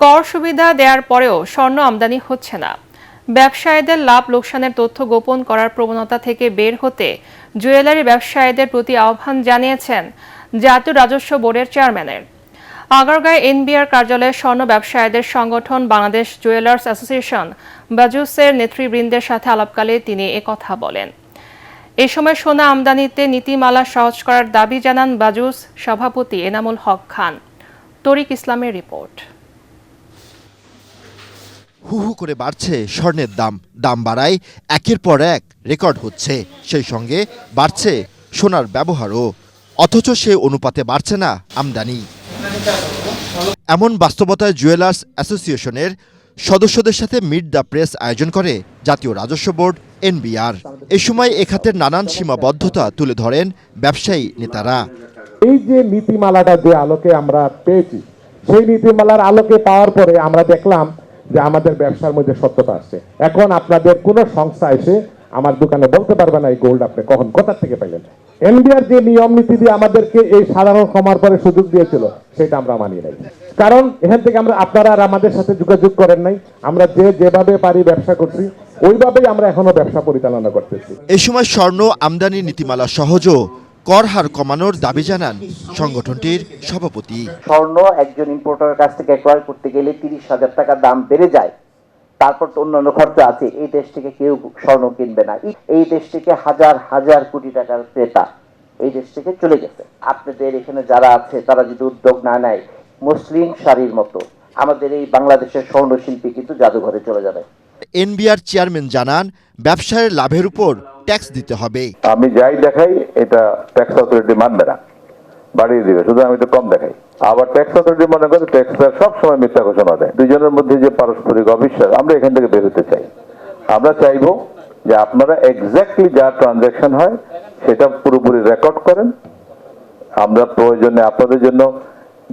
কর সুবিধা দেওয়ার পরেও স্বর্ণ আমদানি হচ্ছে না। ব্যবসায়ীদের লাভ লোকসানের তথ্য গোপন করার প্রবণতা থেকে বের হতে জুয়েলারি ব্যবসায়ীদের প্রতি আহ্বান জানিয়েছেন জাতীয় রাজস্ব বোর্ডের চেয়ারম্যানের। আগারগাঁও এনবিআর কার্যালয়ে স্বর্ণ ব্যবসায়ীদের সংগঠন বাংলাদেশ জুয়েলার্স অ্যাসোসিয়েশন বাজুসের নেতৃবৃন্দের সাথে আলাপকালে তিনি একথা বলেন। এ সময় সোনা আমদানিতে নীতিমালা সহজ করার দাবি জানান বাজুস সভাপতি এনামুল হক খান। তরিক ইসলামের রিপোর্ট। হু হু করে বাড়ছে স্বর্ণের দাম বাড়ায় একের পর এক রেকর্ড হচ্ছে, সেই সঙ্গে বাড়ছে সোনার ব্যবহারও, অথচ সে অনুপাতে বাড়ছে না আমদানি। এমন বাস্তবতায় জুয়েলার্স অ্যাসোসিয়েশনের সদস্যদের সাথে মিট দ্য প্রেস আয়োজন করে জাতীয় রাজস্ব বোর্ড এনবিআর। এ সময় এ খাতের নানান সীমাবদ্ধতা তুলে ধরেন ব্যবসায়ী নেতারা। এই যে নীতিমালাটা যে আলোকে আমরা পেয়েছি, সেই নীতিমালার আলোকে পাওয়ার পরে আমরা দেখলাম যে আমাদের ব্যবসার মধ্যে সত্যতা আসছে। এখন আপনাদের কোনো সংস্থা এসে আমার দোকানে বলতে পারবে না এই গোল্ড আপনি কখন কোথা থেকে পেলেন। এনবিআর যে নিয়ম নীতি দিয়ে আমাদেরকে এই সাধারণ ক্ষমার পরে সুযোগ দিয়েছিল, সেটা আমরা মানি নাই। কারণ এখান থেকে আপনারা আর আমাদের সাথে যোগাযোগ করেন নাই। আমরা যেভাবে পারি ব্যবসা করছি, ওইভাবেই আমরা এখনো ব্যবসা পরিচালনা করতেছি। এ সময় স্বর্ণ আমদানি নীতিমালা সহজ কর হার কমানোর দাবি জানান সংগঠনটির সভাপতি। স্বর্ণ একজন ইম্পোর্টারের কাছ থেকে ক্রয় করতে গেলে 30,000 টাকা দাম বেড়ে যায়, তারপর তো অন্যান্য খরচ আছে। এই দেশ থেকে কেউ স্বর্ণ কিনবে না। এই দেশ থেকে হাজার হাজার কোটি টাকার ক্রেতা এই দেশ থেকে চলে গেছে। আপনাদের এখানে যারা আছে তারা যদি উদ্যোগ না নেয়, মুসলিম শাড়ির মতো আমাদের এই বাংলাদেশের স্বর্ণ শিল্পী কিন্তু জাদুঘরে চলে যাবে। এনবিআর চেয়ারম্যান জানান, ব্যবসায়ের লাভের উপর ট্যাক্স দিতে হবে। আমি যাই দেখাই এটা ট্যাক্স অথরিটি মানবে না, বাড়িয়ে দিবে, শুধু আমি একটু কম দেখাই। আবার ট্যাক্স অথরিটি মনে করে ট্যাক্সটা সবসময় মিথ্যা ঘোষণা দেয়। দুজনের মধ্যে যে পারস্পরিক অবিশ্বাস, আমরা এখান থেকে বের হতে চাই। আমরা চাইবো যে আপনারা এক্স্যাক্টলি যা ট্রানজাকশন হয় সেটা পুরোপুরি রেকর্ড করেন। আমরা প্রয়োজনে আপনাদের জন্য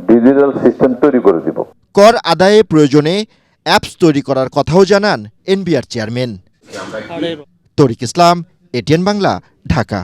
ডিজিটাল সিস্টেম তৈরি করে দিব। কর আদায়ে প্রয়োজনে অ্যাপস তৈরি করার কথাও জানান এনবিআর চেয়ারম্যান। তরিক ইসলাম, এটিএন বাংলা, ঢাকা।